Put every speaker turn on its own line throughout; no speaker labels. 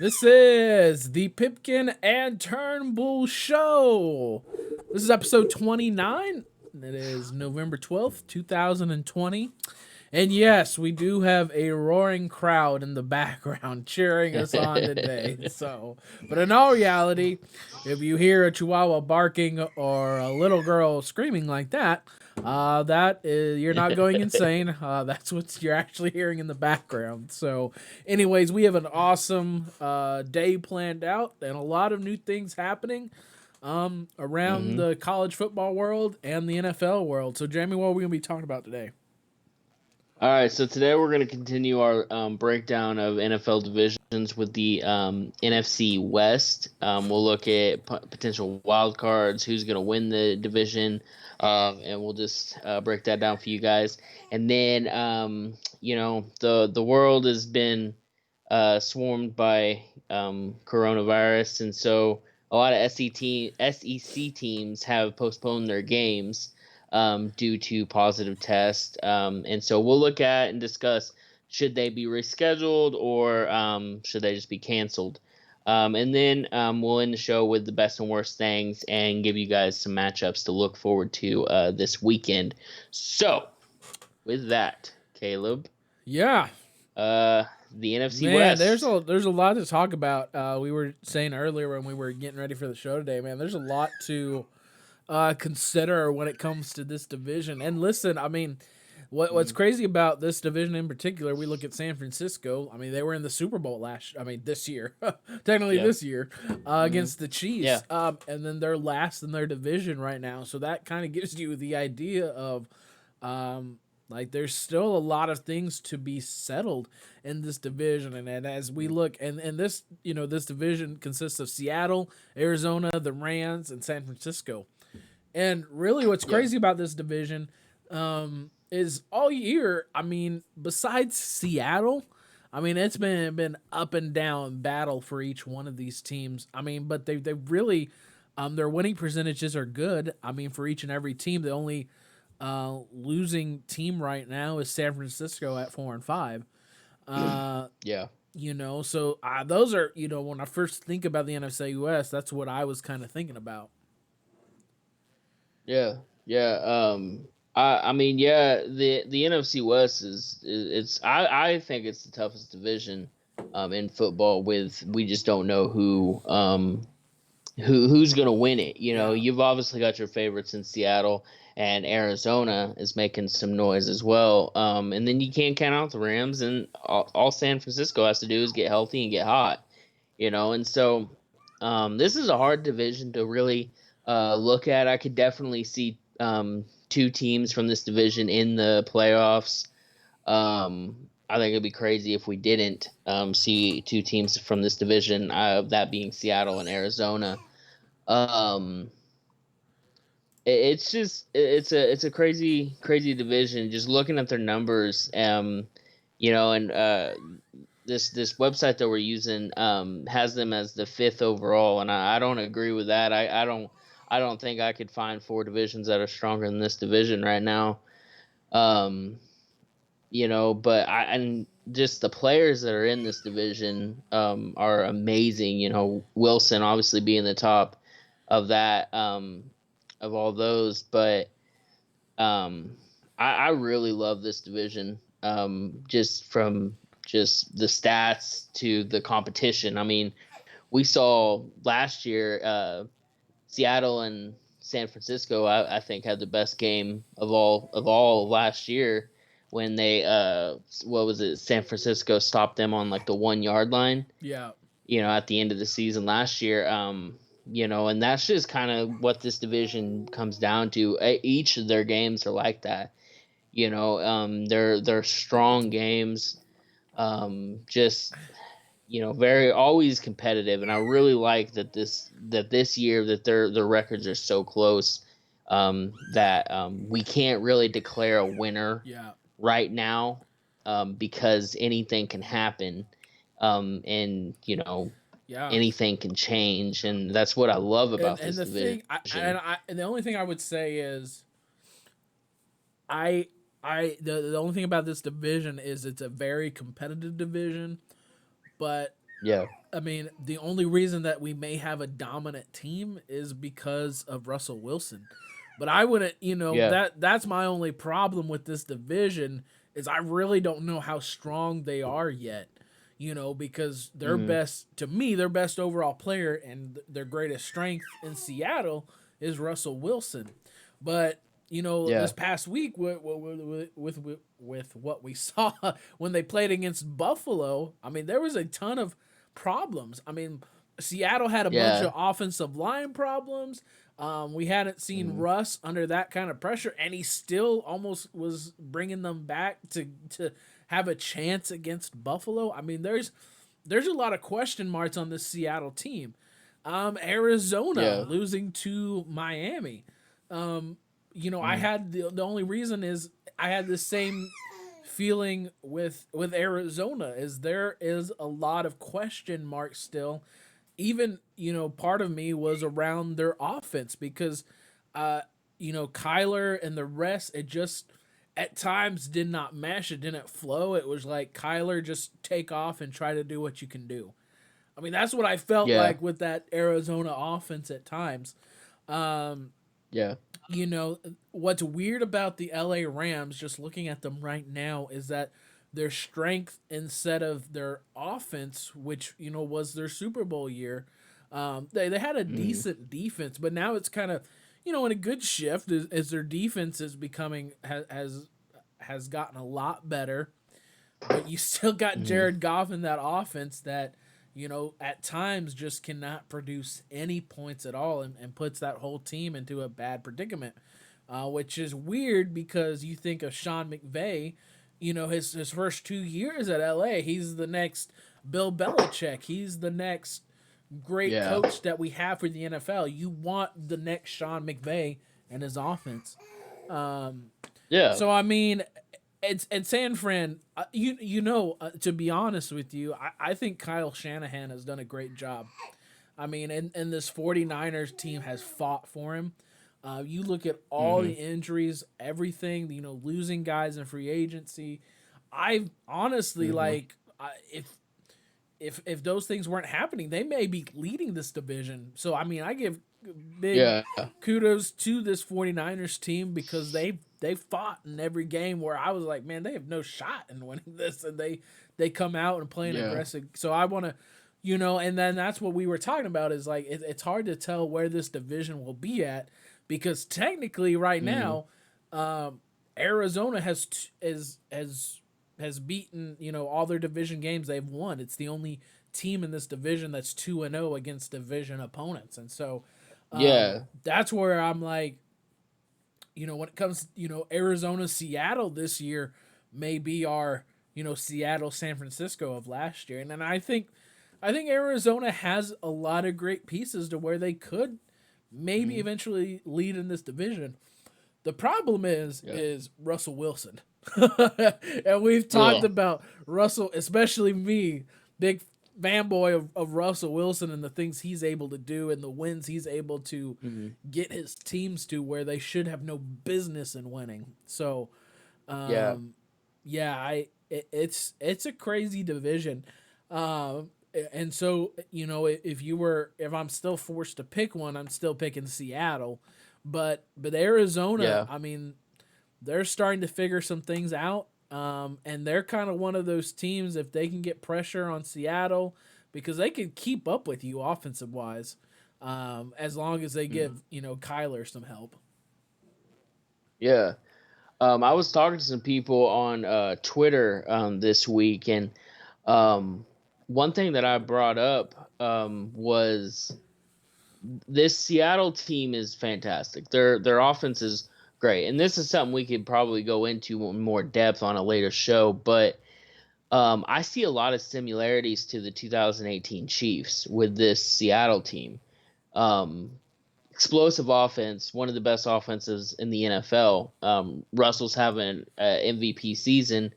This is the Pipkin and Turnbull Show. This is episode 29. It is November 12th, 2020. And yes, we do have a roaring crowd in the background cheering us on today. But in all reality, if you hear a chihuahua barking or a little girl screaming like that, that is you're not going insane. That's what you're actually hearing in the background. So, anyways, we have an awesome day planned out and a lot of new things happening around
hmm
the college football world and the NFL world. So, Jamie, what are we going to be talking about today?
All right, so today we're going to continue our breakdown of NFL divisions with the NFC West. We'll look at potential wild cards, who's going to win the division, and we'll just break that down for you guys. And then, the world has been swarmed by coronavirus, and so a lot of SEC teams have postponed their games due to positive tests. And so we'll look at and discuss should they be rescheduled or should they just be canceled. And then we'll end the show with the best and worst things and give you guys some matchups to look forward to this weekend. So, with that, Caleb,
Yeah,
uh, the NFC
man, there's
West.
a lot to talk about. We were saying earlier when we were getting ready for the show today, man. There's a lot to consider when it comes to this division. And listen, I mean, what's
Mhm.
crazy about this division in particular? We look at San Francisco. I mean, they were in the Super Bowl this year, technically
Yeah.
this year,
hmm
against the
Yeah.
Chiefs. And then they're last in their division right now. So that kind of gives you the idea of um, like there's still a lot of things to be settled in this division, and as we look, and this this division consists of Seattle, Arizona, the Rams, and San Francisco. And really, what's
Yeah.
crazy about this division is all year. I mean, besides Seattle, I mean it's been up and down battle for each one of these teams. I mean, but they really their winning percentages are good. I mean, for each and every team, the only losing team right now is San Francisco at 4-5. Uh,
Yeah.
so those are when I first think about the NFC West, that's what I was kind of thinking about.
Yeah, yeah. I mean, yeah. The NFC West is it's I think it's the toughest division, in football. With we just don't know who's gonna win it. You know,
Yeah.
you've obviously got your favorites in Seattle, and Arizona is making some noise as well. And then you can't count out the Rams, and all San Francisco has to do is get healthy and get hot. And so this is a hard division to really look at. I could definitely see two teams from this division in the playoffs. I think it'd be crazy if we didn't see two teams from this division, that being Seattle and Arizona. Um, it's just it's a crazy division. Just looking at their numbers, and this website that we're using has them as the fifth overall, and I don't agree with that. I don't think I could find four divisions that are stronger than this division right now. Um, but and just the players that are in this division are amazing. Wilson obviously being the top of that of all those, but um, I really love this division. Just from just the stats to the competition. I mean, we saw last year Seattle and San Francisco. I think had the best game of all last year when they what was it? San Francisco stopped them on like the 1 yard line.
Yeah.
At the end of the season last year. And that's just kind of what this division comes down to. Each of their games are like that. They're strong games. Just very always competitive, and I really like that this year that their records are so close. That we can't really declare a winner
Yeah.
right now, because anything can happen, and
Yeah.
anything can change, and that's what I love
And
about
and
this
the thing
division.
and the only thing I would say is I the only thing about this division is it's a very competitive division, but
Yeah.
I mean, the only reason that we may have a dominant team is because of Russell Wilson. But I wouldn't,
Yeah.
that's my only problem with this division is I really don't know how strong they are yet. Because
Mm-hmm.
their best overall player and their greatest strength in Seattle is Russell Wilson. But
Yeah.
this past week with what we saw when they played against Buffalo, I mean, there was a ton of problems. I mean, Seattle had a bunch
Yeah.
of offensive line problems. We hadn't seen
Mm-hmm.
Russ under that kind of pressure, and he still almost was bringing them back to have a chance against Buffalo. I mean, there's a lot of question marks on this Seattle team. Arizona
Yeah.
losing to Miami. I
Mm-hmm.
had the only reason is I had the same feeling with Arizona is there is a lot of question marks still. Even part of me was around their offense because Kyler and the rest, it just at times did not mesh. It didn't flow. It was like Kyler just take off and try to do what you can do. I mean, that's what I felt
Yeah.
like with that Arizona offense at times. Um,
Yeah.
you know, what's weird about the LA Rams, just looking at them right now, is that their strength instead of their offense, which, was their Super Bowl year, they had a
Mm-hmm.
decent defense, but now it's kind of, in a good shift as their defense is becoming, has gotten a lot better, but you still got
Mm-hmm.
Jared Goff in that offense that, at times just cannot produce any points at all and puts that whole team into a bad predicament, which is weird because you think of Sean McVay, his first 2 years at LA, he's the next Bill Belichick. He's the next great
Yeah.
coach that we have for the NFL. You want the next Sean McVay and his offense. Um,
Yeah.
so I mean, it's San Fran. To be honest with you, I think Kyle Shanahan has done a great job. I mean, and this 49ers team has fought for him. You look at all
Mm-hmm.
the injuries, everything, losing guys in free agency. I honestly
Mm-hmm.
if those things weren't happening, they may be leading this division. So I mean, I give big
Yeah.
kudos to this 49ers team because they fought in every game where I was like, man, they have no shot in winning this, and they come out and play an
Yeah.
aggressive. So I want to, and then that's what we were talking about is like it's hard to tell where this division will be at because technically right
Mm-hmm.
now, Arizona has beaten all their division games they've won. It's the only team in this division that's 2-0 against division opponents, and so
Yeah.
that's where I'm like, when it comes, Arizona, Seattle this year may be our, Seattle, San Francisco of last year. And then I think Arizona has a lot of great pieces to where they could maybe
Mm-hmm.
eventually lead in this division. The problem is
Yeah.
is Russell Wilson. And we've talked
Ugh.
about Russell, especially me, big fanboy of Russell Wilson and the things he's able to do and the wins he's able to
Mm-hmm.
get his teams to where they should have no business in winning. So,
Yeah.
um, yeah, it's a crazy division. Um, and so if I'm still forced to pick one, I'm still picking Seattle. But Arizona,
Yeah.
I mean, they're starting to figure some things out. And they're kind of one of those teams if they can get pressure on Seattle because they can keep up with you offensive wise, as long as they
Mm-hmm.
give Kyler some help.
Yeah. I was talking to some people on Twitter this week, and um, one thing that I brought up was this Seattle team is fantastic. Their offense is great, and this is something we could probably go into in more depth on a later show. But I see a lot of similarities to the 2018 Chiefs with this Seattle team. Um, Explosive offense, one of the best offenses in the NFL. Russell's having an MVP season,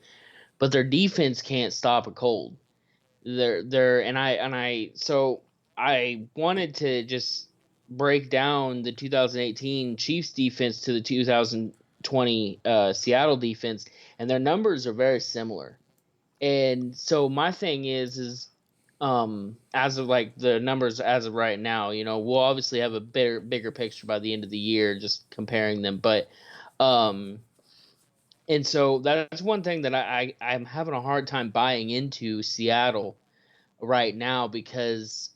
but their defense can't stop a cold. They're and I so I wanted to just break down the 2018 Chiefs defense to the 2020 Seattle defense, and their numbers are very similar. And so my thing is as of like the numbers as of right now. We'll obviously have a bigger picture by the end of the year, just comparing them. But and so that's one thing that I'm having a hard time buying into Seattle right now, because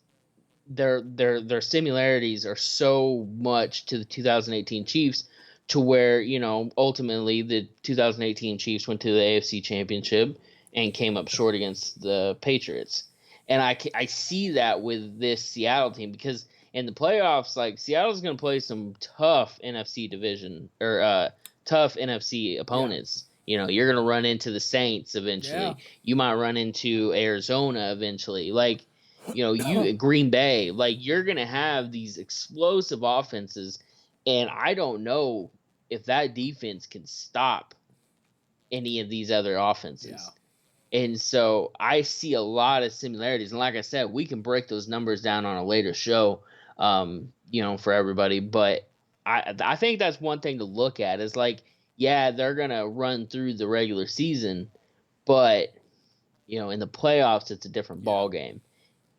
their similarities are so much to the 2018 Chiefs, to where ultimately the 2018 Chiefs went to the AFC Championship and came up short against the Patriots. And I see that with this Seattle team, because in the playoffs, like, Seattle's going to play some tough NFC division, or tough NFC opponents. You're going to run into the Saints eventually.
Yeah.
You might run into Arizona eventually. Like, you Green Bay, like, you're going to have these explosive offenses, and I don't know if that defense can stop any of these other offenses. And so I see a lot of similarities. And like I said, we can break those numbers down on a later show, for everybody. But I think that's one thing to look at, is like, yeah, they're going to run through the regular season, but, in the playoffs, it's a different ball game.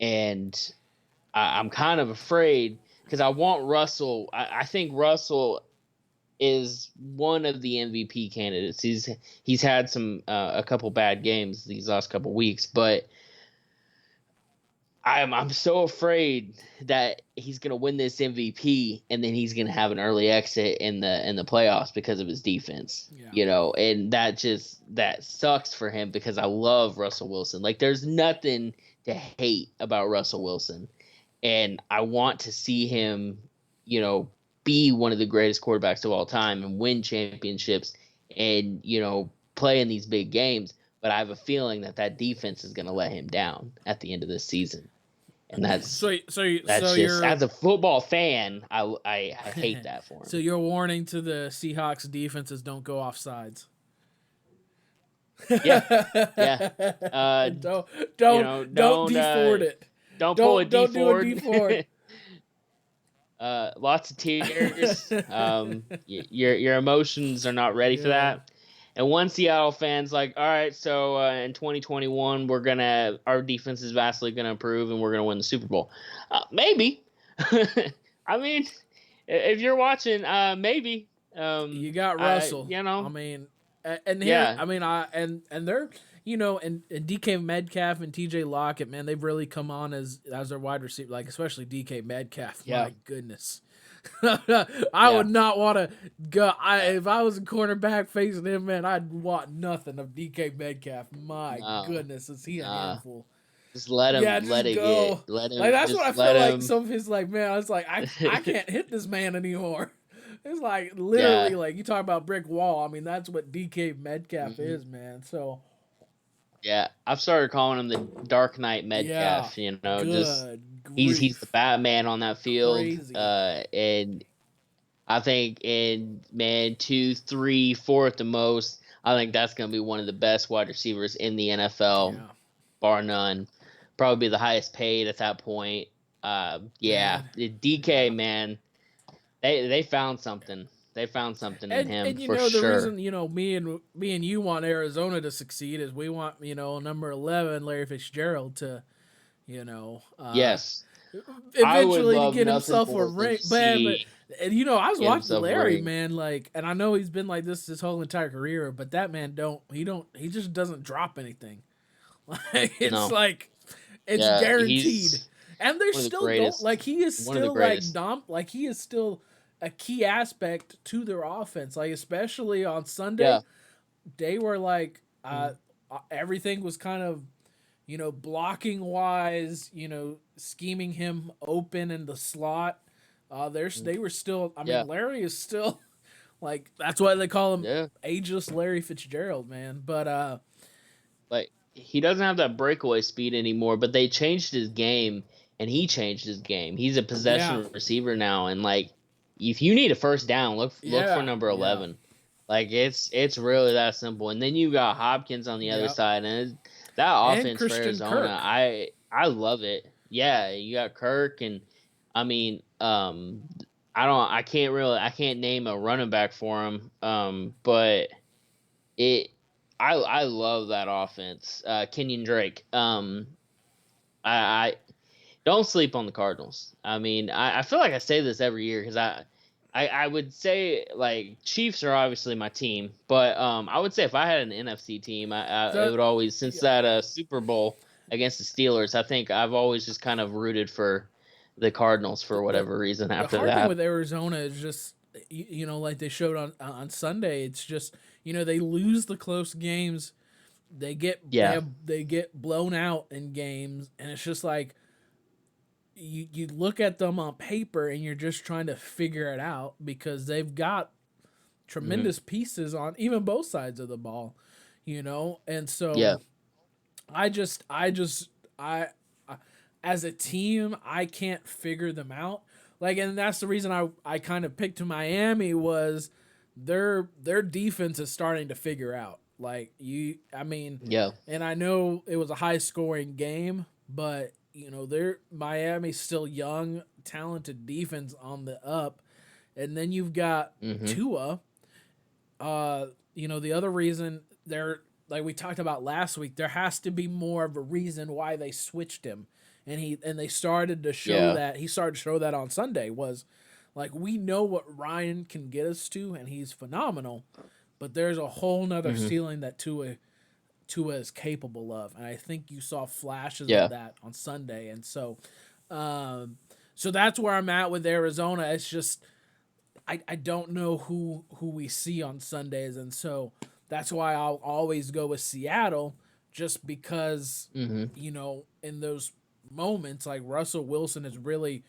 And I'm kind of afraid, because I want Russell. I think Russell is one of the MVP candidates. He's had a couple bad games these last couple weeks, but I'm so afraid that he's gonna win this MVP, and then he's gonna have an early exit in the playoffs because of his defense. And that sucks for him, because I love Russell Wilson. Like, there's nothing to hate about Russell Wilson, and I want to see him, be one of the greatest quarterbacks of all time and win championships and, play in these big games. But I have a feeling that defense is going to let him down at the end of this season. And that's just,
you're,
as a football fan, I hate that for him.
So you're warning to the Seahawks defenses, don't go off sides.
Yeah.
Don't D-Ford it.
Don't pull a D
Don't
Ford.
do a D-Ford.
Lots of tears. Your emotions are not ready for that. And one Seattle fan's like, all right, so in 2021, our defense is vastly gonna improve, and we're gonna win the Super Bowl. Maybe. I mean, if you're watching, maybe.
You got Russell. I mean, and here, I mean, and they're, and DK Metcalf and TJ Lockett, man, they've really come on as their wide receiver, like, especially DK Metcalf. Yeah. My goodness. I would not want to go. If I was a cornerback facing him, man, I'd want nothing of DK Metcalf. My goodness, is he a handful?
Just let him.
Yeah,
let it
go.
Get. Let him.
Like, that's what I feel like.
Him.
Some of his, like, man, I was like, I can't hit this man anymore. It's like, literally, like, you talk about brick wall. I mean, that's what DK Metcalf is, man. So.
Yeah, I've started calling him the Dark Knight Metcalf. He's the Batman on that field.
Crazy.
And I think in 2, 3, 4 at the most, I think that's going to be one of the best wide receivers in the NFL, bar none. Probably the highest paid at that point. DK, man, they found something. They found something in him,
and
for sure.
The reason, me and you want Arizona to succeed is we want, number 11, Larry Fitzgerald, to,
yes,
eventually to get himself a ring. But I was watching Larry, man, like, and I know he's been like this his whole entire career, but that man he just doesn't drop anything. Like, it's guaranteed. And they're still going, like, he is still like he is still a key aspect to their offense, like, especially on Sunday. They were like, everything was kind of, blocking wise, scheming him open in the slot. They were still, I mean, Larry is still, like, that's why they call him ageless Larry Fitzgerald, man. But
like, he doesn't have that breakaway speed anymore, but they changed his game, and he changed his game. He's a possession receiver now, and, like, if you need a first down, look for number 11. Like, it's really that simple. And then you got Hopkins on the other side, and that offense for Arizona, Kirk. I love it. Yeah, you got Kirk, and I mean, I can't name a running back for him. But I love that offense. Kenyon Drake. I I don't sleep on the Cardinals. I mean, I feel like I say this every year because I would say like Chiefs are obviously my team, but I would say if I had an NFC team, it would always since that Super Bowl against the Steelers, I think I've always just kind of rooted for the Cardinals for whatever reason
The
after
hard thing
that.
with Arizona is just like they showed on Sunday. It's just they lose the close games.
Yeah.
They get blown out in games, and it's just like you look at them on paper and you're just trying to figure it out because they've got tremendous pieces on even both sides of the ball, and
Yeah.
so I as a team I can't figure them out. Like, and that's the reason I kind of picked Miami was their defense is starting to figure out. Like I mean,
Yeah.
and I know it was a high scoring game, but they're Miami's still young, talented defense on the up, and then you've got Tua. The other reason they're like we talked about last week, there has to be more of a reason why they switched him, and they started to show that he started to show that on Sunday was like we know what Ryan can get us to, and he's phenomenal, but there's a whole nother ceiling that Tua is capable of, and I think you saw flashes of that on Sunday, and so that's where I'm at with Arizona. It's just I don't know who we see on Sundays, and so that's why I'll always go with Seattle, just because in those moments like Russell Wilson has really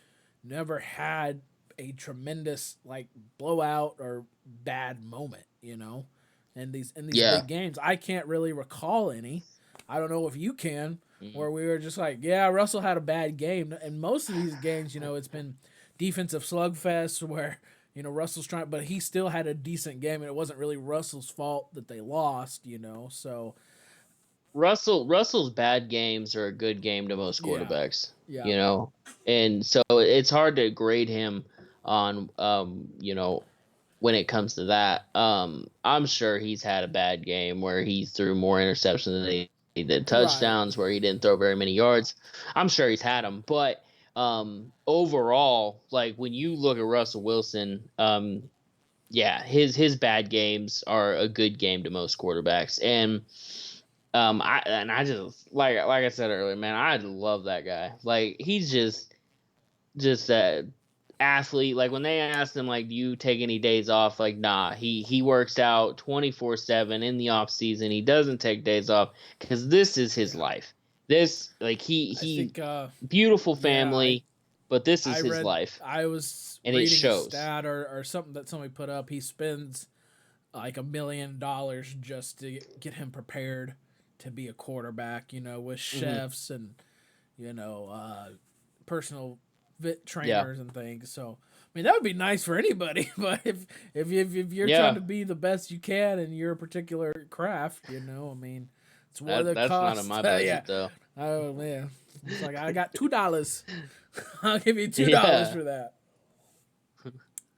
never had a tremendous like blowout or bad moment, in these big games. I can't really recall any. I don't know if you can, where we were just like, yeah, Russell had a bad game. And most of these games, it's been defensive slugfests where, Russell's trying, but he still had a decent game, and it wasn't really Russell's fault that they lost, so.
Russell's bad games are a good game to most quarterbacks,
Yeah.
and so it's hard to grade him on, when it comes to that. I'm sure he's had a bad game where he threw more interceptions than he did touchdowns, where he didn't throw very many yards. I'm sure he's had them, but overall, like when you look at Russell Wilson, his bad games are a good game to most quarterbacks, and I just like I said earlier, man, I love that guy. Like he's just a athlete. Like when they asked him, like, do you take any days off? Like, nah, he works out 24/7 in the off season. He doesn't take days off because this is his life. This like he
think,
beautiful family, but this is his life.
I was
and
reading
it shows.
a stat or something that somebody put up. He spends like $1 million just to get him prepared to be a quarterback, with chefs and personal trainers and things. So I mean that would be nice for anybody, but if you're trying to be the best you can in your particular craft, I mean it's what it costs.
That's not in my budget though.
Oh man, it's like I got $2. I'll give you $2 for that.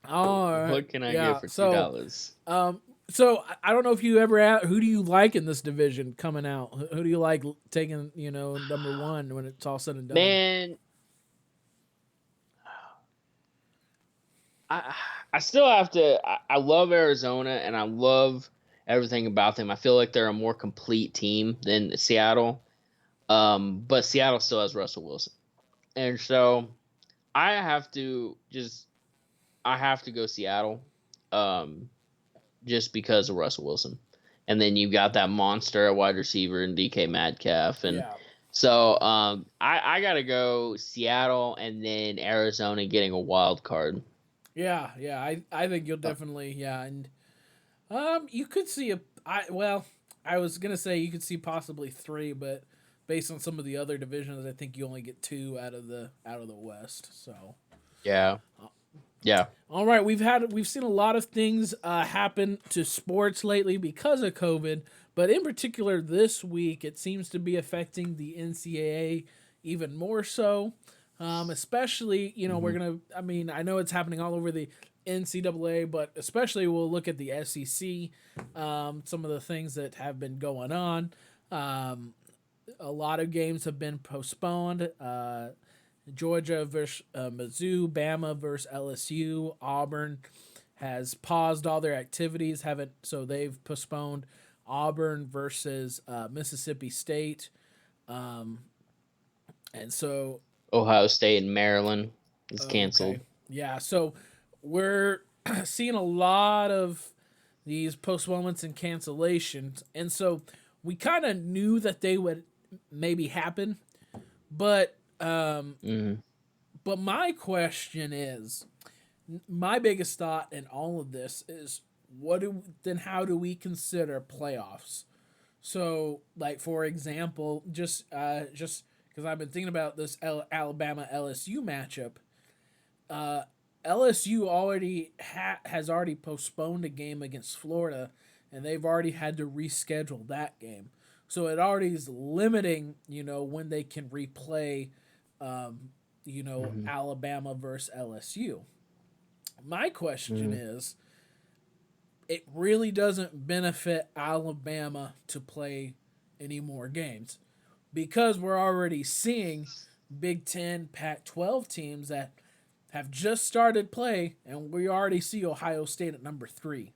All right.
What can I get for $2?
So I don't know if you ever who do you like in this division coming out? Who do you like taking, number one when it's all said and done?
Man, I still have to. I love Arizona and I love everything about them. I feel like they're a more complete team than Seattle, but Seattle still has Russell Wilson, and so I have to go Seattle. Just because of Russell Wilson. And then you've got that monster at wide receiver and DK Metcalf. And so I got to go Seattle and then Arizona getting a wild card.
Yeah. I think you'll definitely, And you could see I was going to say you could see possibly 3, but based on some of the other divisions, I think you only get 2 out of the West. So.
Yeah. Yeah.
All right, we've seen a lot of things happen to sports lately because of COVID, but in particular this week, it seems to be affecting the NCAA even more so. Especially, we're gonna. I mean, I know it's happening all over the NCAA, but especially we'll look at the SEC. Some of the things that have been going on. a lot of games have been postponed. Georgia versus Mizzou, Bama versus LSU, Auburn has paused all their activities. Haven't so they've postponed Auburn versus Mississippi State, and so
Ohio State and Maryland is
okay,
canceled.
yeah. So we're seeing a lot of these postponements and cancellations, and so we kind of knew that they would maybe happen, but
Mm-hmm.
but my question is, my biggest thought in all of this is how do we consider playoffs? So, like for example, just because I've been thinking about this Alabama LSU matchup, uh, LSU has already postponed a game against Florida, and they've already had to reschedule that game. So it already is limiting, when they can replay,
Mm-hmm.
Alabama versus LSU. My question
Mm-hmm.
is, it really doesn't benefit Alabama to play any more games because we're already seeing Big Ten, Pac-12 teams that have just started play, and we already see Ohio State at number 3.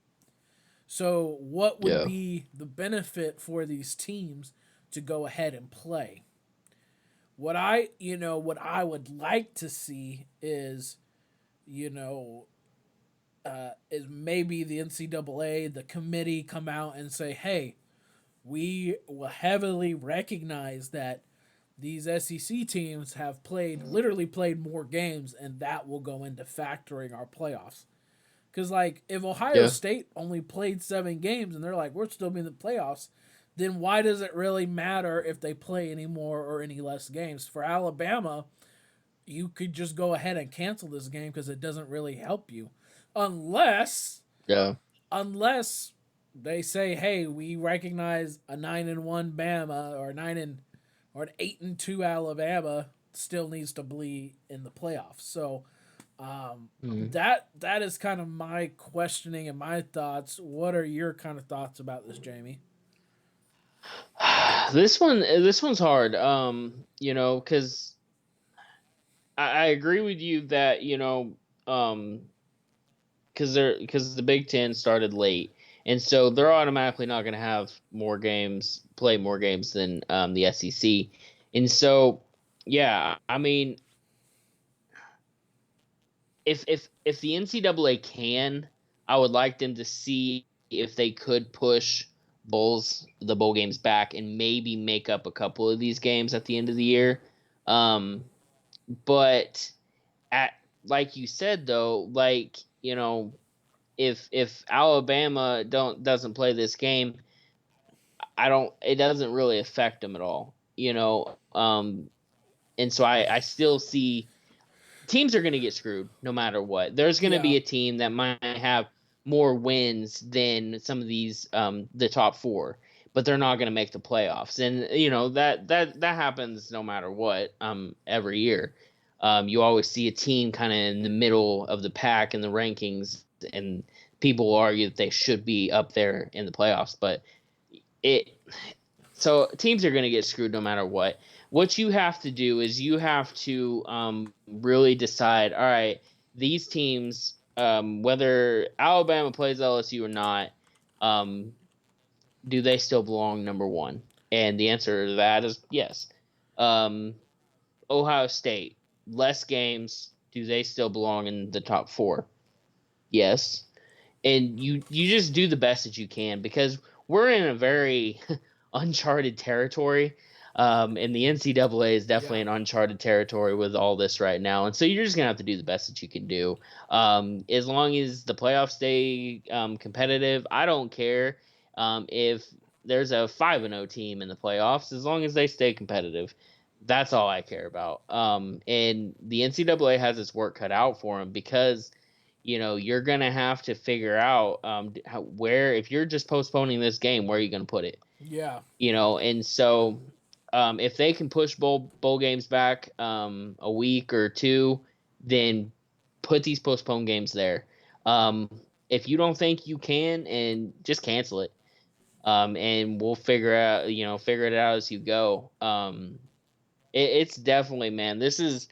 So, what would
Yeah.
be the benefit for these teams to go ahead and play? What I would like to see you know, is maybe the NCAA, the committee, come out and say, hey, we will heavily recognize that these SEC teams have literally played more games, and that will go into factoring our playoffs. Because, like, if Ohio
Yeah.
State only played 7 games and they're like, we're still in the playoffs, then why does it really matter if they play any more or any less games? For Alabama, you could just go ahead and cancel this game because it doesn't really help you. Unless
Yeah.
unless they say, "Hey, we recognize a 9-1 Bama or an 8-2 Alabama still needs to be in the playoffs." So
Mm-hmm.
that is kind of my questioning and my thoughts. What are your kind of thoughts about this, Jamie?
This one's hard. Because I agree with you that um, because the Big Ten started late, and so they're automatically not going to have play more games than the SEC, and so yeah, I mean, if the NCAA can, I would like them to see if they could push the bowl games back and maybe make up a couple of these games at the end of the year. Um, but at like you said though, like if Alabama doesn't play this game, I don't. It doesn't really affect them at all. And so I still see teams are going to get screwed no matter what. There's going to
Yeah,
be a team that might have more wins than some of these the top four, but they're not going to make the playoffs. And that happens no matter what every year. You always see a team kind of in the middle of the pack in the rankings, and people argue that they should be up there in the playoffs, but it so teams are going to get screwed no matter what. What you have to do is you have to really decide. All right, these teams, whether Alabama plays LSU or not, um, do they still belong number one? And the answer to that is yes. Um, Ohio State, less games. Do they still belong in the top four? Yes. And you just do the best that you can because we're in a very uncharted territory. And the NCAA is definitely
yeah,
an uncharted territory with all this right now. And so you're just gonna have to do the best that you can do. As long as the playoffs stay competitive, I don't care if there's a 5-0 team in the playoffs. As long as they stay competitive, that's all I care about. And the NCAA has its work cut out for them because you're gonna have to figure out where if you're just postponing this game, where are you gonna put it?
yeah,
And so if they can push bowl games back a week or two, then put these postponed games there. If you don't think you can, and just cancel it. and we'll figure it out as you go. It's definitely, man. This is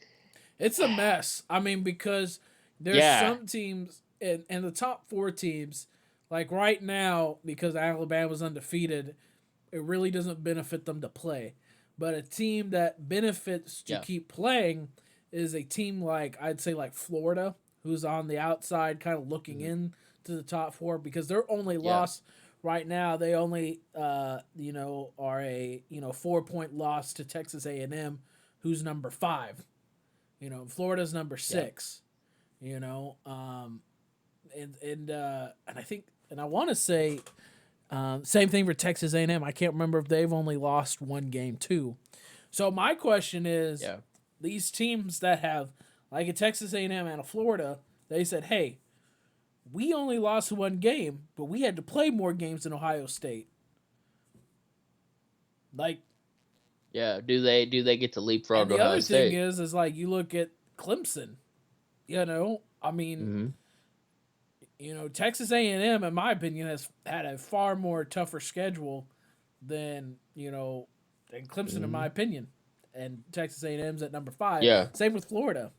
It's a mess. I mean, because there's
yeah,
some teams and the top four teams, like right now, because Alabama's undefeated, it really doesn't benefit them to play. But a team that benefits to
yeah,
keep playing is a team like I'd say like Florida, who's on the outside, kind of looking
hmm,
in to the top four because their only
yeah,
loss right now they only are a 4 point loss to Texas A&M, who's number 5. Florida's number
yeah,
6. You know, and I think and I want to say same thing for Texas A&M. I can't remember if they've only lost one game too. So my question is,
yeah.
these teams that have like a Texas A&M and a Florida, they said, "Hey, we only lost one game, but we had to play more games than Ohio State." Like,
Yeah, do they get to
and
leapfrog
the
Ohio
other thing
State?
is like you look at Clemson. I mean,
Hmm.
Texas A&M, in my opinion, has had a far more tougher schedule than than Clemson, in my
Hmm.
opinion. And Texas A&M's at number 5.
Yeah,
Same with Florida.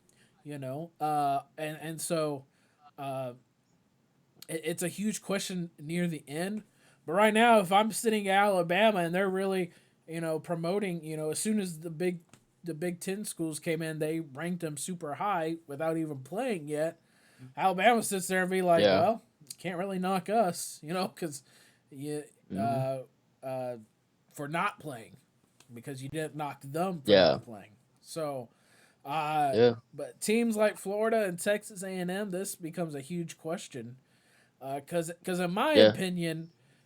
And so it's a huge question near the end. But right now, if I'm sitting at Alabama and they're really promoting, as soon as the Big Ten schools came in, they ranked them super high without even playing yet. Alabama sits there and be like,
yeah,
well, can't really knock us, because you
hmm,
uh, uh, for not playing because you didn't knock them for
yeah,
not playing. So, uh,
yeah,
but teams like Florida and Texas A&M, this becomes a huge question because in
yeah,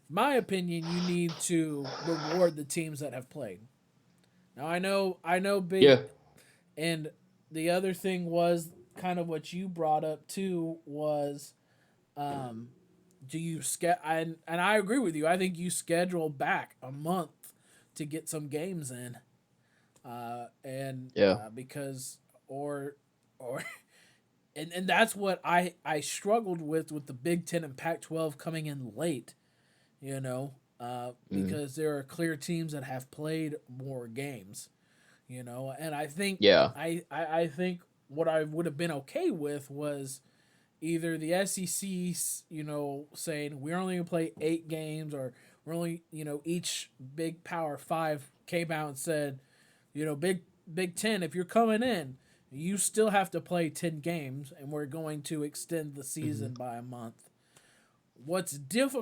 my opinion, you need to reward the teams that have played. Now I know big
yeah,
and the other thing was kind of what you brought up too was do you and I agree with you. I think you schedule back a month to get some games in, and
yeah,
because or and that's what I struggled with the Big Ten and Pac-12 coming in late.
hmm,
Because there are clear teams that have played more games. And I think
yeah,
I think what I would have been okay with was either the SEC, saying we're only gonna play 8 games, or we're only, each Big Power 5 came out and said, Big Ten, if you're coming in, you still have to play 10 games, and we're going to extend the
hmm,
season by a month. What's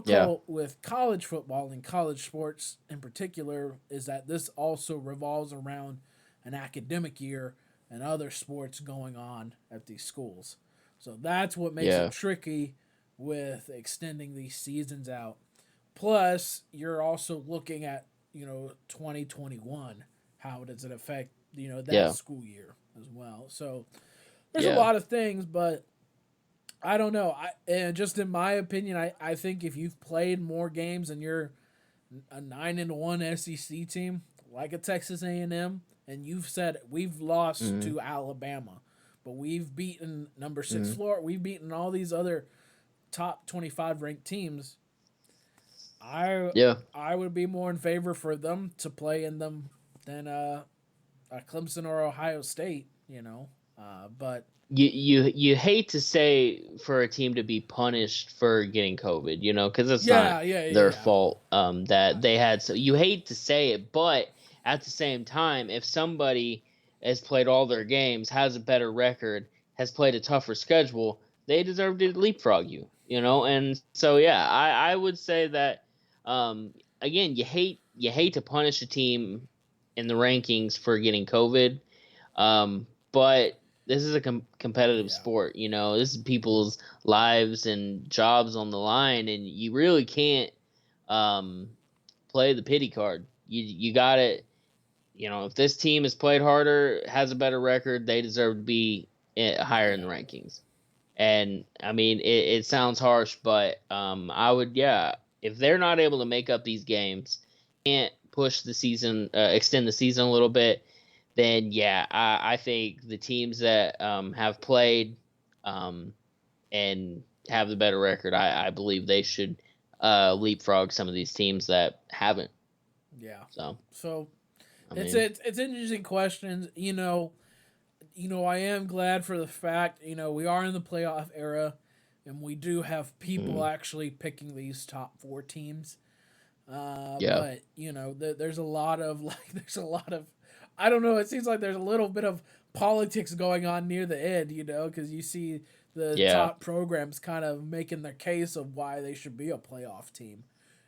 yeah,
difficult with college football and college sports in particular is that this also revolves around an academic year and other sports going on at these schools. So that's what makes it
yeah,
tricky with extending these seasons out. Plus, you're also looking at, 2021. How does it affect, that
yeah,
school year as well? So there's a
yeah,
lot of things, but I don't know. And just in my opinion, I think if you've played more games and you're a 9-1 SEC team like a Texas A&M, and you've said we've lost
hmm,
to Alabama, but we've beaten number 6
hmm,
Florida, we've beaten all these other top 25 ranked teams. I
yeah.
I would be more in favor for them to play in them than a Clemson or Ohio State. But
You hate to say for a team to be punished for getting COVID, because it's not
yeah, yeah, yeah,
their
yeah.
fault that they had. So you hate to say it, but at the same time, if somebody has played all their games, has a better record, has played a tougher schedule, they deserve to leapfrog you. And so yeah, I would say that um, again, you hate to punish a team in the rankings for getting COVID, but this is a competitive
Yeah.
sport. This is people's lives and jobs on the line, and you really can't um, play the pity card. You got it. If this team has played harder, has a better record, they deserve to be higher in the
Yeah.
rankings. And I mean, it sounds harsh, but I would, yeah, if they're not able to make up these games, can't push the season, extend the season a little bit, then yeah, I think the teams that have played um, and have the better record, I believe they should leapfrog some of these teams that haven't.
Yeah.
So I
it's
mean,
it's interesting questions. I am glad for the fact we are in the playoff era, and we do have people
mm,
actually picking these top four teams.
yeah,
But there's a lot of I don't know. It seems like there's a little bit of politics going on near the end, because you see the
yeah,
top programs kind of making their case of why they should be a playoff team,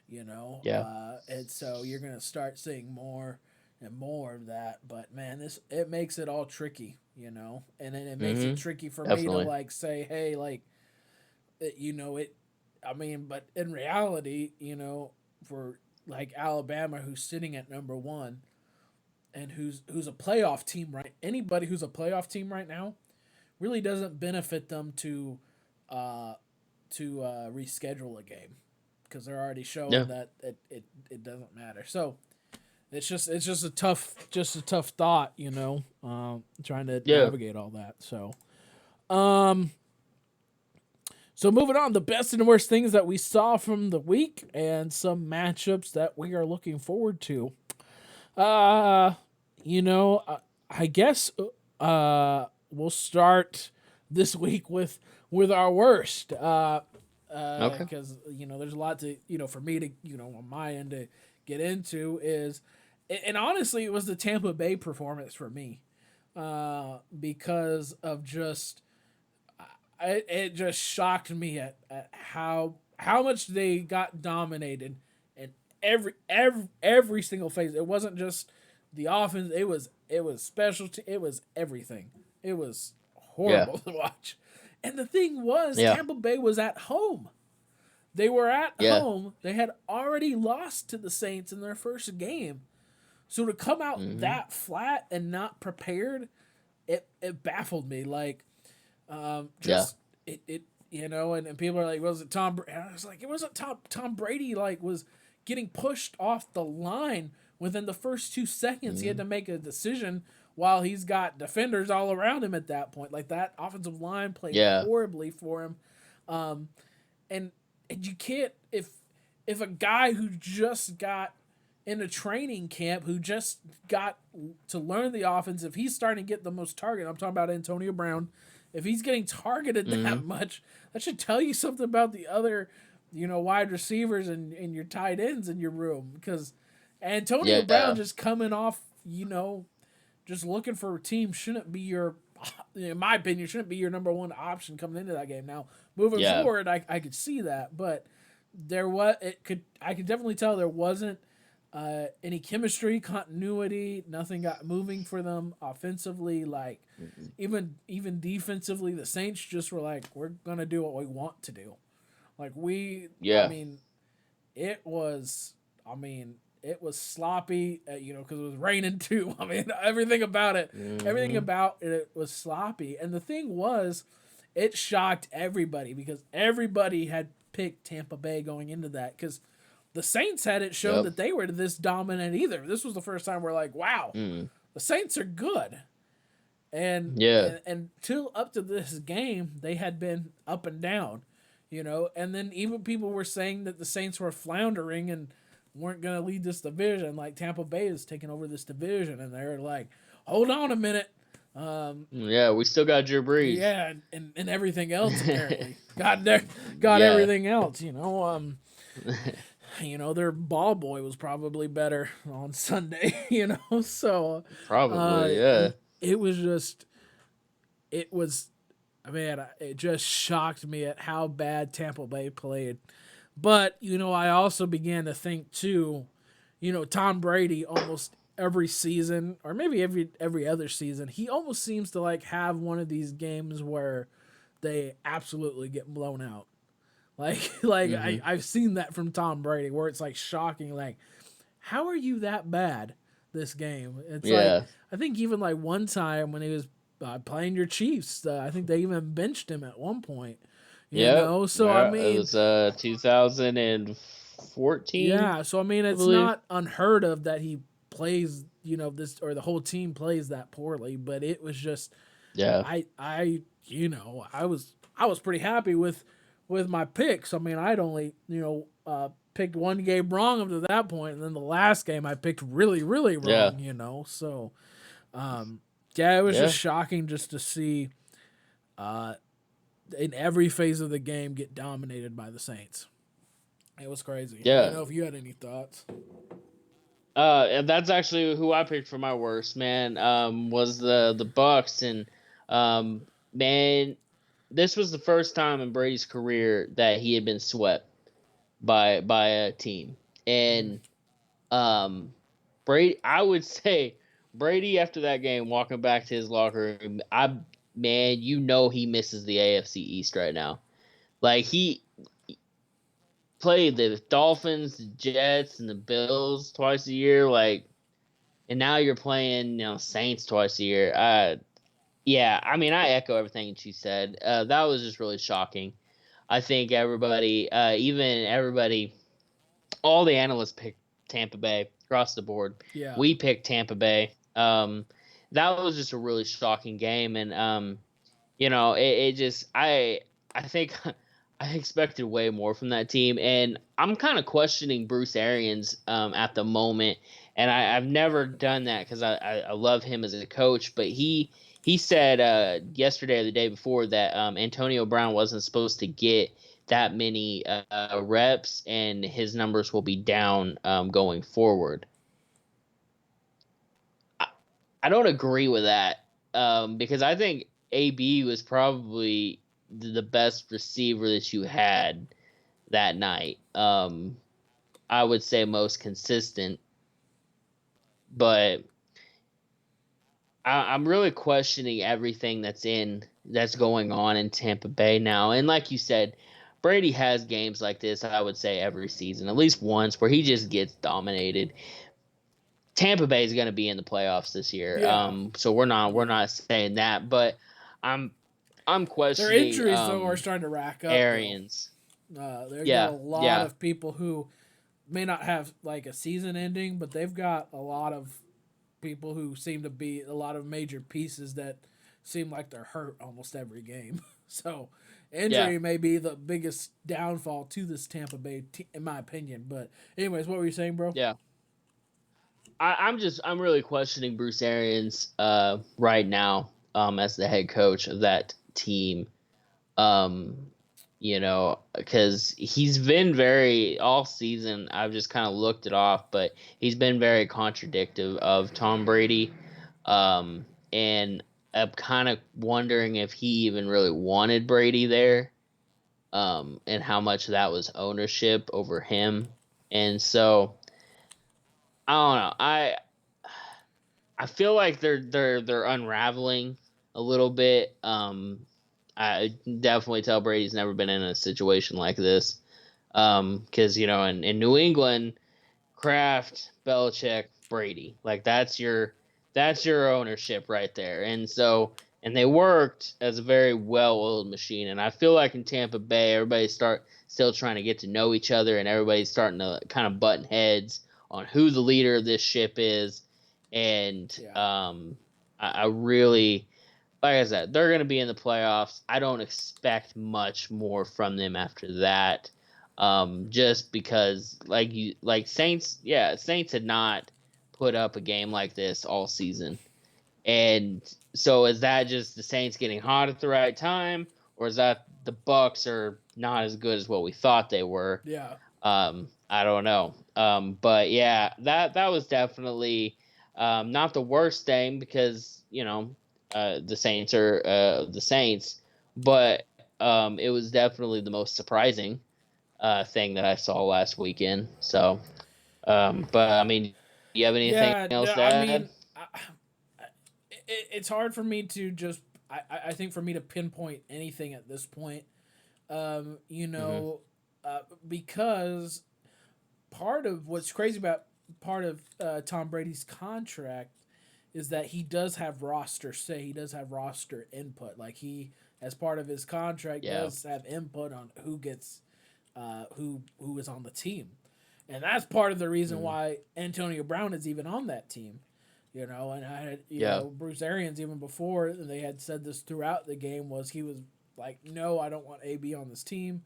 yeah.
and so you're gonna start seeing more and more of that. But man, it makes it all tricky, and then it makes it
Hmm.
tricky for me to
Definitely.
like say, hey, like, it. I mean, but in reality, for like Alabama, who's sitting at number one and who's a playoff team, right? Anybody who's a playoff team right now really doesn't benefit them uh, to reschedule a game because they're already showing
Yeah.
that it doesn't matter. So it's just a tough thought, trying to
Yeah.
navigate all that. Um, so moving on, the best and worst things that we saw from the week and some matchups that we are looking forward to. Uh, I guess we'll start this week with our worst.
Okay.
Because there's a lot to for me to on my end to get into is, and honestly, it was the Tampa Bay performance for me, because of just it just shocked me at how much they got dominated in every single phase. It wasn't just the offense. It was specialty. It was everything. It was
Yeah.
horrible to watch. And the thing was,
Yeah.
Tampa Bay was at home. They were at
Yeah.
home. They had already lost to the Saints in their first game. So to come out
Hmm.
that flat and not prepared, it baffled me. Like,
Yeah.
just it and people are like, was it Tom? And I was like, it wasn't Tom Brady. Like, was getting pushed off the line within the first 2 seconds. He had
Hmm.
to make a decision while he's got defenders all around him at that point. Like, that offensive line played
Yeah.
horribly for him. Um, and you can't, if a guy who just got in a training camp, who just got to learn the offense, if he's starting to get the most target, I'm talking about Antonio Brown, if he's getting targeted that
Hmm.
much, that should tell you something about the other, wide receivers and your tight ends in your room. Because Antonio Brown
Yeah.
just coming off, just looking for a team shouldn't be your, in my opinion, shouldn't be your number one option coming into that game. Now, moving
Yeah.
forward, I could see that, but I could definitely tell there wasn't any chemistry, continuity. Nothing got moving for them offensively. Like,
Mhm.
even defensively, the Saints just were like, we're gonna do what we want to do. Like, I
Yeah.
mean, it was, it was sloppy. Because it was raining too. I mean, everything
Hmm.
about it was sloppy. And the thing was, it shocked everybody because everybody had picked Tampa Bay going into that because the Saints hadn't shown
Yep.
that they were this dominant either. This was the first time we're like, wow,
Mm.
the Saints are good. And
Yeah.
and till up to this game, they had been up and down, And then even people were saying that the Saints were floundering and weren't going to lead this division. Like, Tampa Bay is taking over this division, and they're like, hold on a minute.
Yeah. We still got Drew Brees.
Yeah, and everything else apparently got
Yeah.
everything else. Their ball boy was probably better on Sunday. So
Probably. Yeah.
it was just it was man, it just shocked me at how bad Tampa Bay played. But I also began to think too. Tom Brady almost every season, or maybe every other season, he almost seems to like have one of these games where they absolutely get blown out. Like
Hmm.
I've seen that from Tom Brady where it's like shocking. Like, how are you that bad this game? It's like,
Yeah.
I think even like one time when he was playing your Chiefs, I think they even benched him at one point.
Yep.
So I
Yeah. It
mean,
was 2014,
yeah, so I mean,
I
it's
believe.
not unheard of that he plays, this, or the whole team plays that poorly, but it was just
Yeah.
I was pretty happy with with my picks. I mean, I'd only picked one game wrong up to that point, and then the last game I picked really, really
Yeah.
wrong. So yeah, it was just
Yeah.
shocking just to see in every phase of the game get dominated by the Saints. It was crazy. I didn't
Yeah.
know if you had any thoughts.
And that's actually who I picked for my worst, man. Was the Bucks, and um, man, this was the first time in Brady's career that he had been swept by a team,
Mm.
and um, Brady. I would say Brady after that game, walking back to his locker room, he misses the AFC East right now. Like he played the Dolphins, the Jets, and the Bills twice a year, like. And now you're playing, Saints twice a year. Yeah, I mean, I echo everything that you said. That was just really shocking. I think even everybody, all the analysts picked Tampa Bay across the board.
Yeah.
We picked Tampa Bay. That was just a really shocking game, and it just I think I expected way more from that team, and I'm kind of questioning Bruce Arians at the moment, and I've never done that because I love him as a coach, but he said yesterday or the day before that Antonio Brown wasn't supposed to get that many reps, and his numbers will be down going forward. I don't agree with that because I think AB was probably the best receiver that you had that night. I would say most consistent, but I'm really questioning everything that's going on in Tampa Bay now. And like you said, Brady has games like this. I would say every season, at least once, where he just gets dominated. Tampa Bay is going to be in the playoffs this year.
Yeah.
So we're
Yeah.
not saying that, but I'm I'm
Their
questioning
injuries though are starting to rack up though.
Arians.
They got a
Yeah,
lot
yeah,
of people who may not have like a season ending, but they've got a lot of people who seem to be a lot of major pieces that seem like they're hurt almost every game. So
yeah.
injury may be the biggest downfall to this Tampa Bay, in my opinion. But anyways, what were you saying, bro?
Yeah. I'm really questioning Bruce Arians right now as the head coach of that team. Because he's been very all season. I've just kind of looked it off, but he's been very contradictive of Tom Brady, and I'm kind of wondering if he even really wanted Brady there, and how much that was ownership over him, and so I don't know. I feel like they're unraveling a little bit. I definitely tell Brady's never been in a situation like this. Because in New England, Kraft, Belichick, Brady, like that's your ownership right there, and they worked as a very well-oiled machine. And I feel like in Tampa Bay, everybody's still trying to get to know each other, and everybody's starting to kind of button heads on who the leader of this ship is. And
Yeah.
I really, like I said, they're going to be in the playoffs. I don't expect much more from them after that. Just because, like Saints, yeah, Saints had not put up a game like this all season, and so is that just the Saints getting hot at the right time, or is that the Bucks are not as good as what we thought they were?
Yeah.
I don't know. But yeah, that was definitely not the worst thing because the Saints are the Saints, but it was definitely the most surprising thing that I saw last weekend. So, but I mean, do you have anything
Yeah.
else to
I
add?
mean, it's hard for me to just. I think for me to pinpoint anything at this point, um, you
Mm-hmm.
know, because part of what's crazy about part of Tom Brady's contract is that he does have roster say he does have roster input. Like he, as part of his contract,
Yeah.
does have input on who gets who is on the team, and that's part of the reason
Mm-hmm.
why Antonio Brown is even on that team. And I had
Yeah.
Bruce Arians even before they had said this throughout the game was he was like, no, I don't want AB on this team.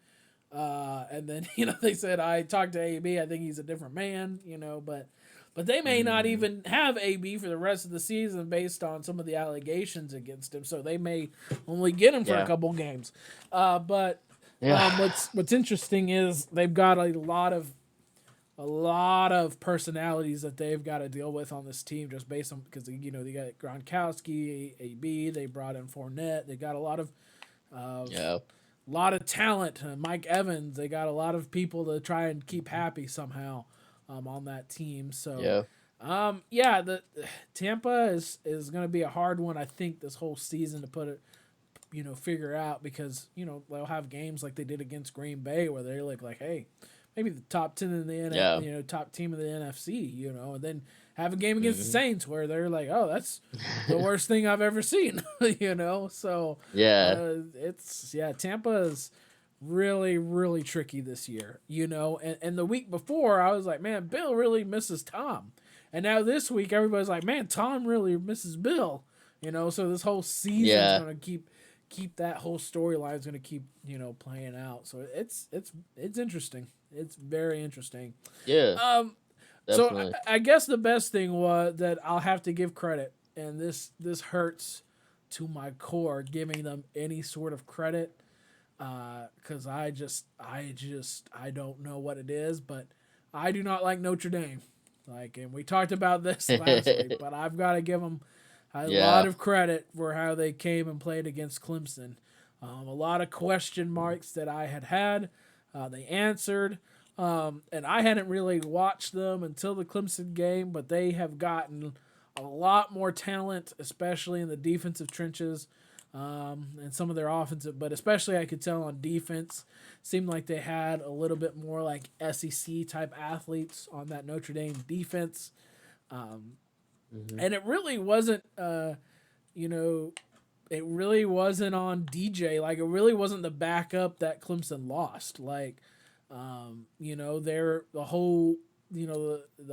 And then they said I talked to AB. I think he's a different man. But they may not
Mm,
even have AB for the rest of the season based on some of the allegations against him. So they may only get him for a
yeah.
couple games. But
Yeah.
what's interesting is they've got a lot of personalities that they've got to deal with on this team just based on because they got Gronkowski, AB, they brought in Fournette, they got
Yeah.
a lot of talent. Mike Evans, they got a lot of people to try and keep happy somehow on that team. So
Yeah.
yeah, the Tampa is going to be a hard one I think this whole season to put it figure out because they'll have games like they did against Green Bay where they look like, hey, maybe the top 10 in the
Yeah.
top team of the NFC, and then have a game against the
Hmm.
Saints where they're like, oh, that's the worst thing I've ever seen, So
Yeah.
Tampa is really really tricky this year, and the week before I was like, man, Bill really misses Tom, and now this week everybody's like, man, Tom really misses Bill, so this whole season's
Yeah.
gonna keep that whole storyline is going to keep playing out. So it's interesting. It's very interesting.
Yeah.
So
Definitely.
I guess the best thing was that I'll have to give credit, and this hurts to my core giving them any sort of credit because I don't know what it is, but I do not like Notre Dame. Like, and we talked about this last week, but I've got to give them a lot
Yeah.
of credit for how they came and played against Clemson. A lot of question marks that I had, they answered. And I hadn't really watched them until the Clemson game, but they have gotten a lot more talent, especially in the defensive trenches and some of their offensive, but especially I could tell on defense, seemed like they had a little bit more like SEC type athletes on that Notre Dame defense.
Hmm.
And it really wasn't, it really wasn't on DJ. Like, it really wasn't the backup that Clemson lost. Like, they're the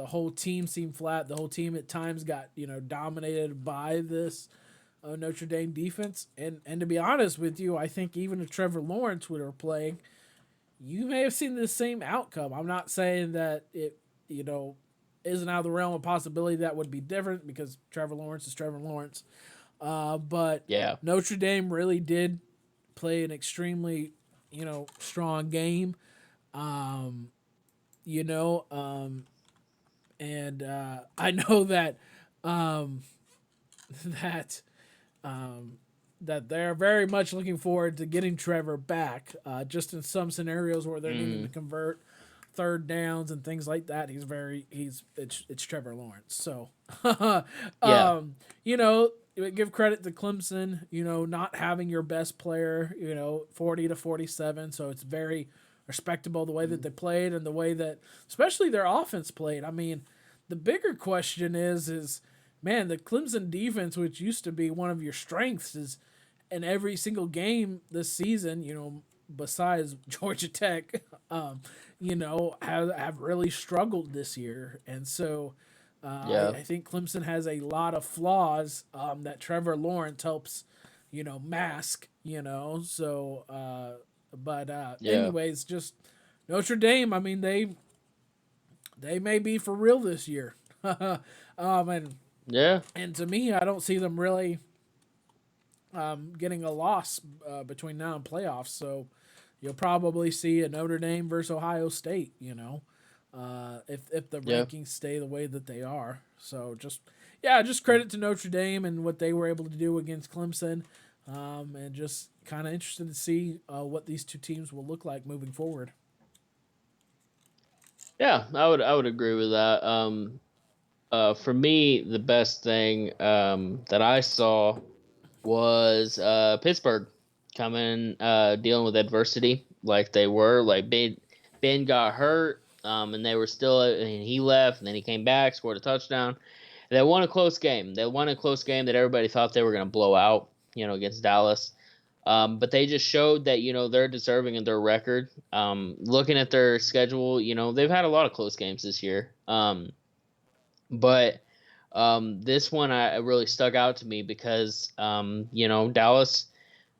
whole team seemed flat. The whole team at times got dominated by this Notre Dame defense. And to be honest with you, I think even if Trevor Lawrence would have playing, you may have seen the same outcome. I'm not saying that it isn't out of the realm of possibility that would be different because Trevor Lawrence is Trevor Lawrence. But
Yeah.
Notre Dame really did play an extremely strong game. Um, you know, and I know that um, that that they're very much looking forward to getting Trevor back. Just in some scenarios where they're needing to
Mm.
convert third downs and things like that, it's Trevor Lawrence. So,
Yeah.
you know, give credit to Clemson. Not having your best player. 40-47. So it's very respectable the way that
Mm.
they played and the way that, especially their offense played. I mean, the bigger question is man, the Clemson defense, which used to be one of your strengths, is in every single game this season, besides Georgia Tech, have really struggled this year. And so
Yeah.
I think Clemson has a lot of flaws that Trevor Lawrence helps, mask, So, but
Yeah.
anyways, just Notre Dame, I mean, they may be for real this year. And
Yeah.
to me, I don't see them really getting a loss between now and playoffs. So you'll probably see a Notre Dame versus Ohio State. If the
Yeah.
rankings stay the way that they are. So just credit to Notre Dame and what they were able to do against Clemson, and just kind of interested to see what these two teams will look like moving forward.
Yeah. I would agree with that. For me, the best thing that I saw was Pittsburgh coming dealing with adversity like they were. Like Ben got hurt, and they were still. And he left, and then he came back, scored a touchdown. They won a close game. They won a close game that everybody thought they were going to blow out, against Dallas. But they just showed that they're deserving of their record. Looking at their schedule, they've had a lot of close games this year. But this one I really stuck out to me because Dallas.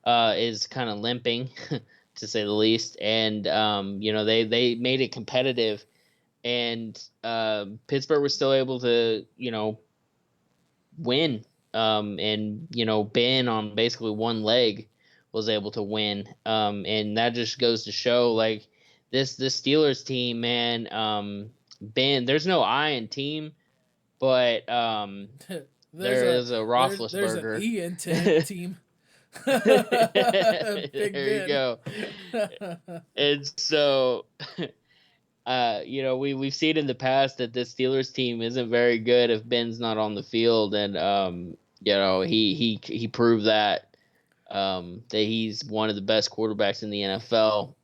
is kind of limping, to say the least. And they made it competitive, and Pittsburgh was still able to win. And Ben on basically one leg was able to win. And that just goes to show like this Steelers team, man. Ben, there's no I in team, but there is a
there's an
Roethlisberger.
E in team. Big
There you
Ben.
go. And so, we've seen in the past that this Steelers team isn't very good if Ben's not on the field, and he proved that he's one of the best quarterbacks in the NFL,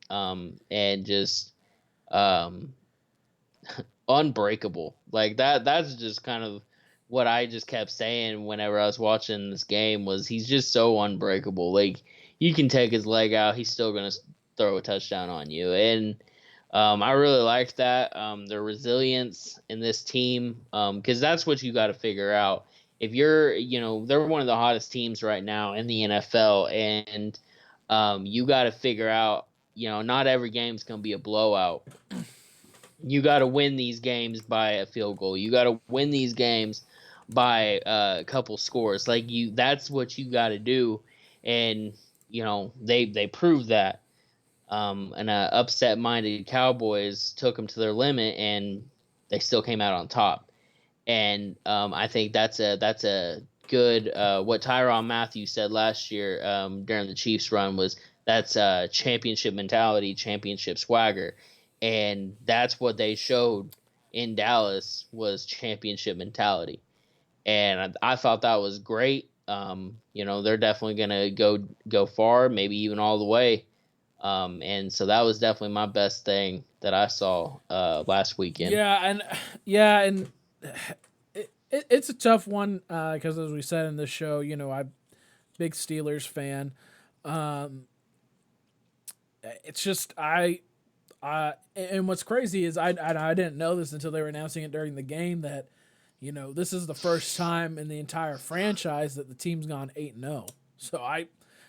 and just um, unbreakable. Like that's just kind of what I just kept saying whenever I was watching this game was he's just so unbreakable. Like you can take his leg out, he's still gonna throw a touchdown on you, and I really like that. Their resilience in this team, because that's what you got to figure out. If you're, they're one of the hottest teams right now in the NFL, and you got to figure out, not every game's gonna be a blowout. You got to win these games by a field goal. You got to win these games by a couple scores. That's what you got to do, and they proved that. And upset-minded Cowboys took them to their limit, and they still came out on top. And I think that's a good what Tyrann Mathieu said last year during the Chiefs run was that's championship mentality, championship swagger, and that's what they showed in Dallas was championship mentality. And I thought that was great. They're definitely gonna go far, maybe even all the way. And so that was definitely my best thing that I saw last weekend.
And it's a tough one because as we said in the show, I'm big Steelers fan. It's just and what's crazy is I didn't know this until they were announcing it during the game that this is the first time in the entire franchise that the team's gone 8-0. So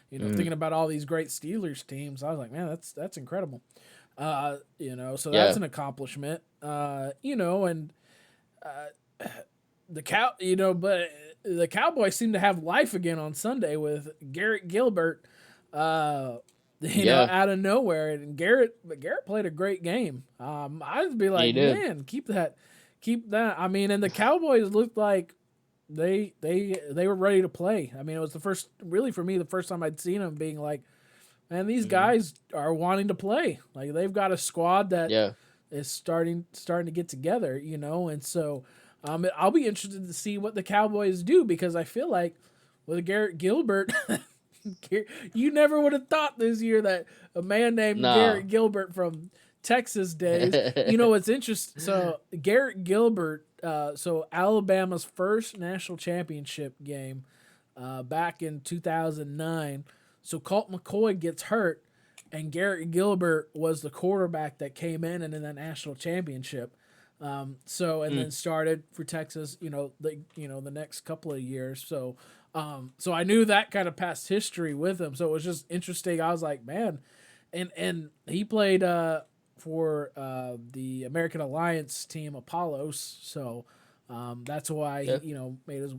thinking about all these great Steelers teams, I was like, man, that's incredible. So that's an accomplishment. And but the Cowboys seem to have life again on Sunday with Garrett Gilbert, out of nowhere. And Garrett played a great game. I'd be like, man, keep that. I mean, and the Cowboys looked like they were ready to play. I mean, it was the first time I'd seen them being like, man, these guys are wanting to play. Like they've got a squad that is starting to get together, and so I'll be interested to see what the Cowboys do because I feel like with Garrett Gilbert, you never would have thought this year that a man named Garrett Gilbert from Texas days. It's interesting. So Garrett Gilbert, so Alabama's first national championship game back in 2009. So Colt McCoy gets hurt, and Garrett Gilbert was the quarterback that came in that national championship. Then started for Texas, the next couple of years. So I knew that kind of past history with him. So it was just interesting. I was like, man, and he played for the American Alliance team Apollos. So that's why he, made his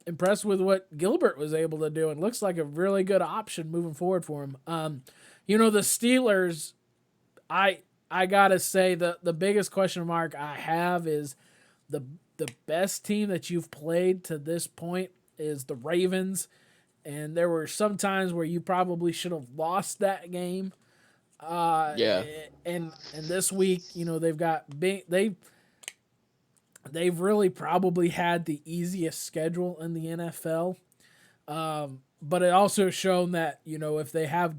impressed with what Gilbert was able to do and looks like a really good option moving forward for him. The Steelers, I gotta say the biggest question mark I have is the best team that you've played to this point is the Ravens, and there were some times where you probably should have lost that game. And this week, they've really probably had the easiest schedule in the NFL. But it also shown that if they have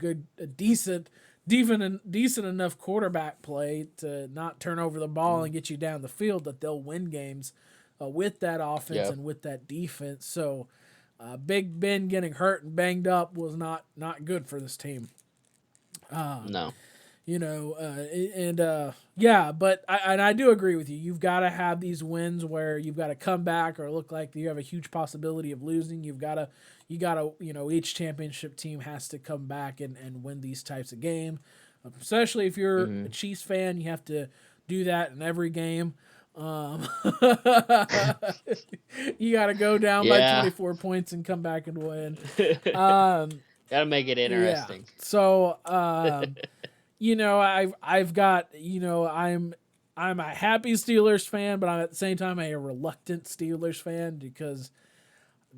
decent enough quarterback play to not turn over the ball and get you down the field, that they'll win games with that offense and with that defense. So Big Ben getting hurt and banged up was not good for this team.
No.
But I do agree with you. You've got to have these wins where you've got to come back or look like you have a huge possibility of losing. You've got you gotta, each championship team has to come back and win these types of games. Especially if you're a Chiefs fan, you have to do that in every game. Um, you got to go down by
Yeah.
24 points and come back and win.
Gotta make it
Yeah.
interesting.
So, I've got, I'm a happy Steelers fan, but I'm at the same time a reluctant Steelers fan because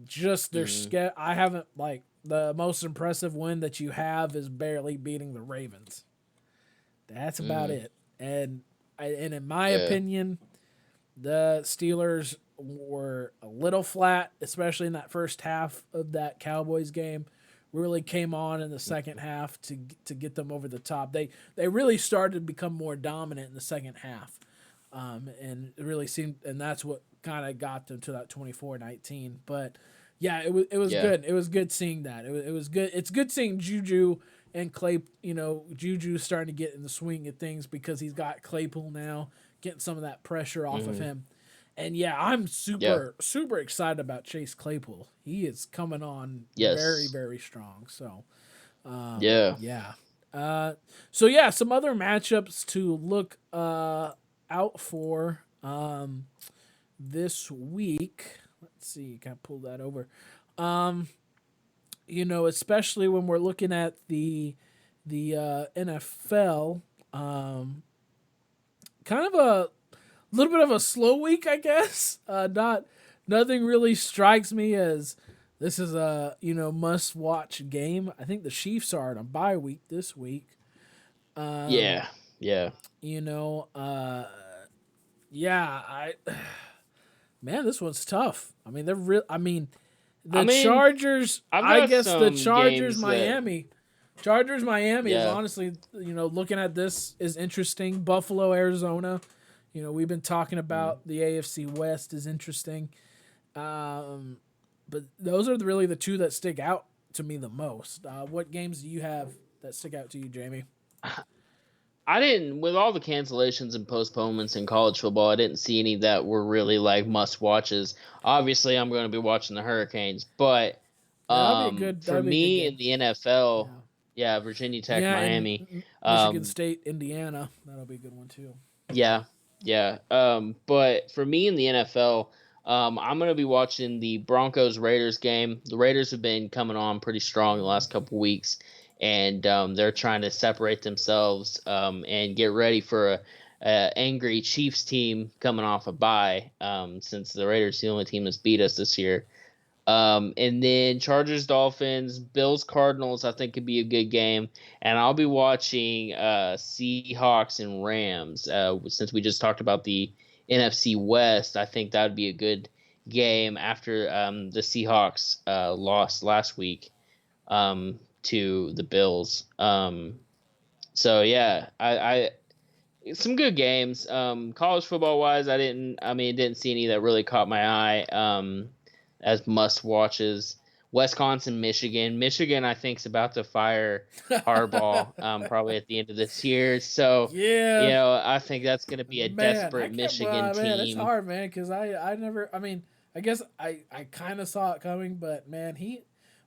just their I haven't like the most impressive win that you have is barely beating the Ravens. That's about it. And in my
Yeah.
opinion, the Steelers were a little flat, especially in that first half of that Cowboys game. Really came on in the second half to get them over the top. They really started to become more dominant in the second half, and it really seemed, and that's what kind of got them to that 24-19. But yeah, it was
Yeah.
good. It was good seeing that. It was good. It's good seeing Juju and Clay. Juju starting to get in the swing of things because he's got Claypool now, getting some of that pressure off of him. And yeah, I'm super excited about Chase Claypool. He is coming on very, very strong. So,
Yeah.
some other matchups to look out for this week. Let's see, can I pull that over? Especially when we're looking at the NFL, kind of a little bit of a slow week, I guess. Nothing really strikes me as this is a must watch game. I think the Chiefs are on a bye week this week.
Yeah.
I man, this one's tough. I mean, they're real. The
I mean,
Chargers.
I've
I
got
guess the
some
Chargers
games
Miami. Chargers Miami is
Yeah.
honestly, looking at this is interesting. Buffalo Arizona. We've been talking about the AFC West is interesting. But those are really the two that stick out to me the most. What games do you have that stick out to you, Jamie?
I didn't, with all the cancellations and postponements in college football, I didn't see any that were really like must watches. Obviously, I'm going to be watching the Hurricanes, but for
That'd be a good
me
game.
in the NFL, Virginia Tech,
Yeah,
Miami,
and Michigan State, Indiana. That'll be a good one too.
yeah. But for me in the NFL, I'm going to be watching the Broncos Raiders game. The Raiders have been coming on pretty strong the last couple weeks, and they're trying to separate themselves and get ready for a angry Chiefs team coming off a bye. Since the Raiders are the only team that's beat us this year. And then Chargers, Dolphins, Bills, Cardinals, I think could be a good game. And I'll be watching Seahawks and Rams. Since we just talked about the NFC West, I think that would be a good game after the Seahawks lost last week to the Bills. I some good games. College football wise, it didn't see any that really caught my eye. As must watches. Wisconsin, Michigan. Michigan, I think, is about to fire Harbaugh probably at the end of this year. So, I think that's going to be a desperate Michigan team.
Man, it's hard, man, because I never. I guess I kind of saw it coming, but man,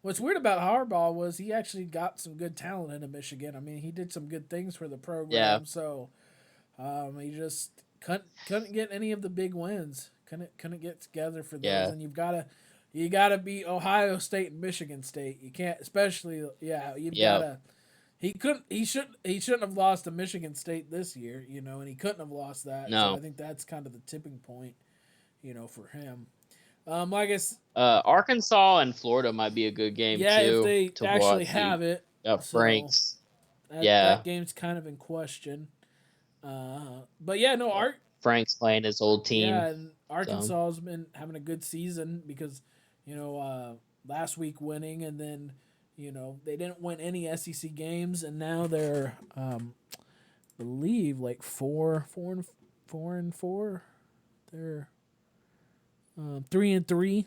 what's weird about Harbaugh was he actually got some good talent into Michigan. He did some good things for the program.
Yeah.
So, he just couldn't get any of the big wins. Couldn't get together for those, and you gotta beat Ohio State and Michigan State. You can't, especially gotta. He shouldn't have lost to Michigan State this year, and he couldn't have lost that.
No.
So I think that's kind of the tipping point, for him. I guess
Arkansas and Florida might be a good game too.
If they actually have it.
Franks.
That game's kind of in question.
Frank's playing his old team.
Yeah, and Arkansas has been having a good season because, last week winning, and then, they didn't win any SEC games, and now they're, believe like 4-4. They're 3-3,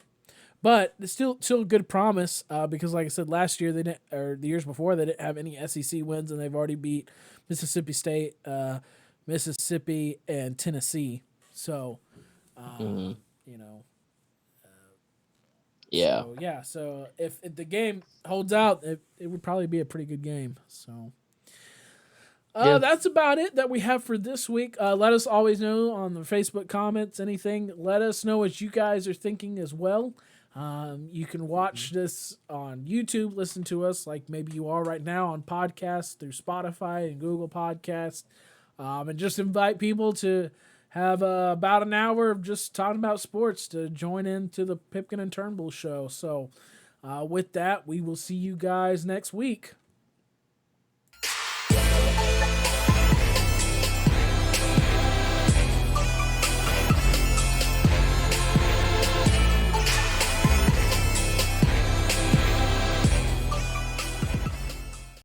but it's still good promise because, like I said, last year the years before they didn't have any SEC wins, and they've already beat Mississippi State, Mississippi, and Tennessee. So,
Yeah.
So yeah, so if the game holds out, it would probably be a pretty good game. So
Yeah.
that's about it that we have for this week. Let us always know on the Facebook comments, anything. Let us know what you guys are thinking as well. You can watch this on YouTube, listen to us like maybe you are right now on podcasts through Spotify and Google Podcasts. And just invite people to have about an hour of just talking about sports to join into the Pipkin and Turnbull show. So with that, we will see you guys next week.